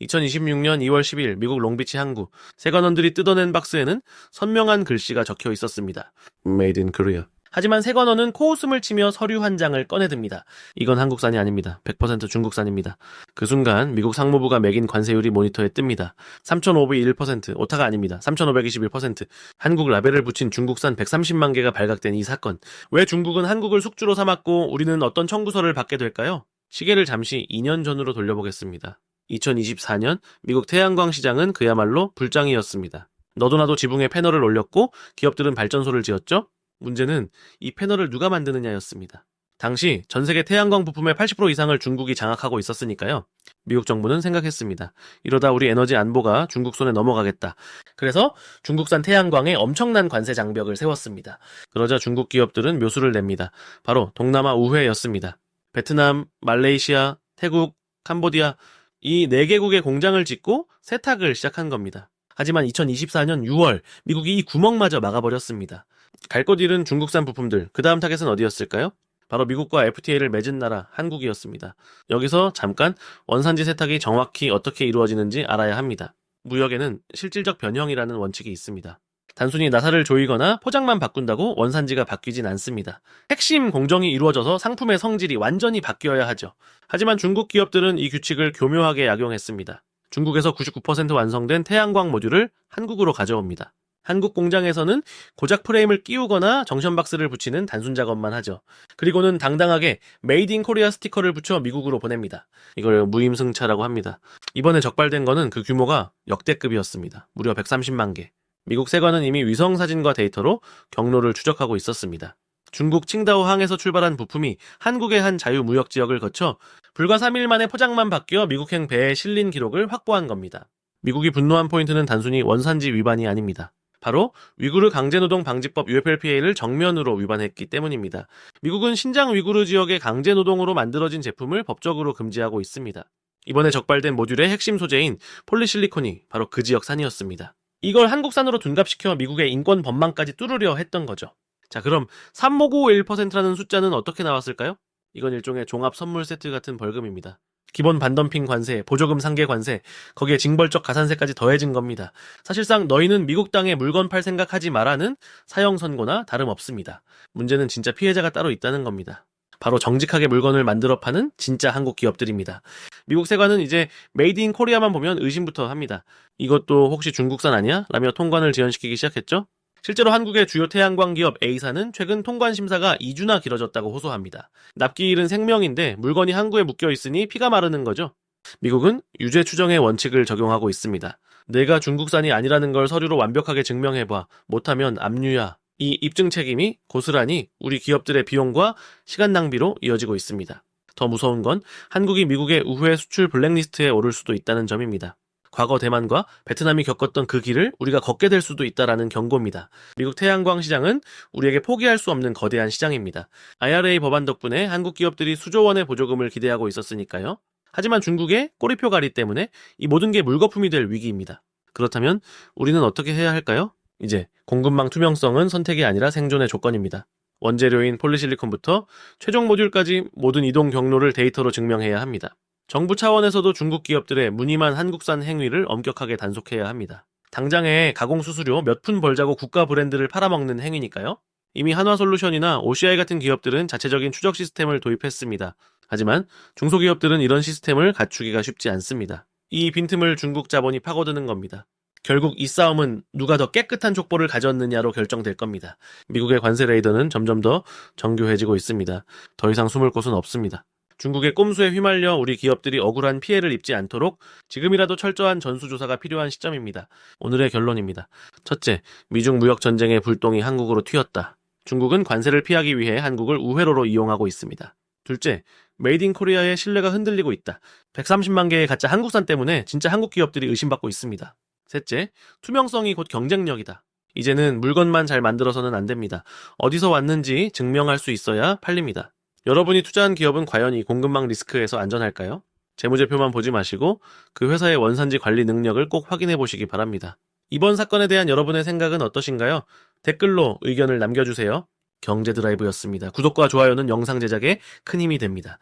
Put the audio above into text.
2026년 2월 10일 미국 롱비치 항구 세관원들이 뜯어낸 박스에는 선명한 글씨가 적혀 있었습니다. Made in Korea. 하지만 세관원은 코웃음을 치며 서류 한 장을 꺼내듭니다. 이건 한국산이 아닙니다. 100% 중국산입니다. 그 순간 미국 상무부가 매긴 관세율이 모니터에 뜹니다. 3,501%, 오타가 아닙니다. 3,521%. 한국 라벨을 붙인 중국산 130만 개가 발각된 이 사건. 왜 중국은 한국을 숙주로 삼았고 우리는 어떤 청구서를 받게 될까요? 시계를 잠시 2년 전으로 돌려보겠습니다. 2024년 미국 태양광 시장은 그야말로 불장이었습니다. 너도나도 지붕에 패널을 올렸고 기업들은 발전소를 지었죠? 문제는 이 패널을 누가 만드느냐였습니다. 당시 전 세계 태양광 부품의 80% 이상을 중국이 장악하고 있었으니까요. 미국 정부는 생각했습니다. 이러다 우리 에너지 안보가 중국 손에 넘어가겠다. 그래서 중국산 태양광에 엄청난 관세 장벽을 세웠습니다. 그러자 중국 기업들은 묘수를 냅니다. 바로 동남아 우회였습니다. 베트남, 말레이시아, 태국, 캄보디아 이 4개국의 공장을 짓고 세탁을 시작한 겁니다. 하지만 2024년 6월 미국이 이 구멍마저 막아버렸습니다. 갈 것 잃은 중국산 부품들, 그 다음 타겟은 어디였을까요? 바로 미국과 FTA를 맺은 나라 한국이었습니다. 여기서 잠깐 원산지 세탁이 정확히 어떻게 이루어지는지 알아야 합니다. 무역에는 실질적 변형이라는 원칙이 있습니다. 단순히 나사를 조이거나 포장만 바꾼다고 원산지가 바뀌진 않습니다. 핵심 공정이 이루어져서 상품의 성질이 완전히 바뀌어야 하죠. 하지만 중국 기업들은 이 규칙을 교묘하게 약용했습니다. 중국에서 99% 완성된 태양광 모듈을 한국으로 가져옵니다. 한국 공장에서는 고작 프레임을 끼우거나 정션 박스를 붙이는 단순 작업만 하죠. 그리고는 당당하게 메이드 인 코리아 스티커를 붙여 미국으로 보냅니다. 이걸 무임승차라고 합니다. 이번에 적발된 거는 그 규모가 역대급이었습니다. 무려 130만 개. 미국 세관은 이미 위성 사진과 데이터로 경로를 추적하고 있었습니다. 중국 칭다오 항에서 출발한 부품이 한국의 한 자유무역지역을 거쳐 불과 3일 만에 포장만 바뀌어 미국행 배에 실린 기록을 확보한 겁니다. 미국이 분노한 포인트는 단순히 원산지 위반이 아닙니다. 바로 위구르 강제노동 방지법 UFLPA를 정면으로 위반했기 때문입니다. 미국은 신장 위구르 지역의 강제노동으로 만들어진 제품을 법적으로 금지하고 있습니다. 이번에 적발된 모듈의 핵심 소재인 폴리실리콘이 바로 그 지역 산이었습니다. 이걸 한국산으로 둔갑시켜 미국의 인권 법망까지 뚫으려 했던 거죠. 자, 그럼 35951%라는 숫자는 어떻게 나왔을까요? 이건 일종의 종합 선물 세트 같은 벌금입니다. 기본 반덤핑 관세, 보조금 상계 관세, 거기에 징벌적 가산세까지 더해진 겁니다. 사실상 너희는 미국 땅에 물건 팔 생각하지 마라는 사형 선고나 다름없습니다. 문제는 진짜 피해자가 따로 있다는 겁니다. 바로 정직하게 물건을 만들어 파는 진짜 한국 기업들입니다. 미국 세관은 이제 메이드 인 코리아만 보면 의심부터 합니다. 이것도 혹시 중국산 아니야? 라며 통관을 지연시키기 시작했죠. 실제로 한국의 주요 태양광 기업 A사는 최근 통관 심사가 2주나 길어졌다고 호소합니다. 납기일은 생명인데 물건이 항구에 묶여 있으니 피가 마르는 거죠. 미국은 유죄 추정의 원칙을 적용하고 있습니다. 내가 중국산이 아니라는 걸 서류로 완벽하게 증명해봐. 못하면 압류야. 이 입증 책임이 고스란히 우리 기업들의 비용과 시간 낭비로 이어지고 있습니다. 더 무서운 건 한국이 미국의 우회 수출 블랙리스트에 오를 수도 있다는 점입니다. 과거 대만과 베트남이 겪었던 그 길을 우리가 걷게 될 수도 있다라는 경고입니다. 미국 태양광 시장은 우리에게 포기할 수 없는 거대한 시장입니다. IRA 법안 덕분에 한국 기업들이 수조 원의 보조금을 기대하고 있었으니까요. 하지만 중국의 꼬리표 가리 때문에 이 모든 게 물거품이 될 위기입니다. 그렇다면 우리는 어떻게 해야 할까요? 이제 공급망 투명성은 선택이 아니라 생존의 조건입니다. 원재료인 폴리실리콘부터 최종 모듈까지 모든 이동 경로를 데이터로 증명해야 합니다. 정부 차원에서도 중국 기업들의 무늬만 한국산 행위를 엄격하게 단속해야 합니다. 당장에 가공 수수료 몇 푼 벌자고 국가 브랜드를 팔아먹는 행위니까요. 이미 한화솔루션이나 OCI 같은 기업들은 자체적인 추적 시스템을 도입했습니다. 하지만 중소기업들은 이런 시스템을 갖추기가 쉽지 않습니다. 이 빈틈을 중국 자본이 파고드는 겁니다. 결국 이 싸움은 누가 더 깨끗한 족보를 가졌느냐로 결정될 겁니다. 미국의 관세 레이더는 점점 더 정교해지고 있습니다. 더 이상 숨을 곳은 없습니다. 중국의 꼼수에 휘말려 우리 기업들이 억울한 피해를 입지 않도록 지금이라도 철저한 전수조사가 필요한 시점입니다. 오늘의 결론입니다. 첫째, 미중 무역 전쟁의 불똥이 한국으로 튀었다. 중국은 관세를 피하기 위해 한국을 우회로로 이용하고 있습니다. 둘째, 메이드 인 코리아의 신뢰가 흔들리고 있다. 130만 개의 가짜 한국산 때문에 진짜 한국 기업들이 의심받고 있습니다. 셋째, 투명성이 곧 경쟁력이다. 이제는 물건만 잘 만들어서는 안 됩니다. 어디서 왔는지 증명할 수 있어야 팔립니다. 여러분이 투자한 기업은 과연 이 공급망 리스크에서 안전할까요? 재무제표만 보지 마시고 그 회사의 원산지 관리 능력을 꼭 확인해 보시기 바랍니다. 이번 사건에 대한 여러분의 생각은 어떠신가요? 댓글로 의견을 남겨주세요. 경제드라이브였습니다. 구독과 좋아요는 영상 제작에 큰 힘이 됩니다.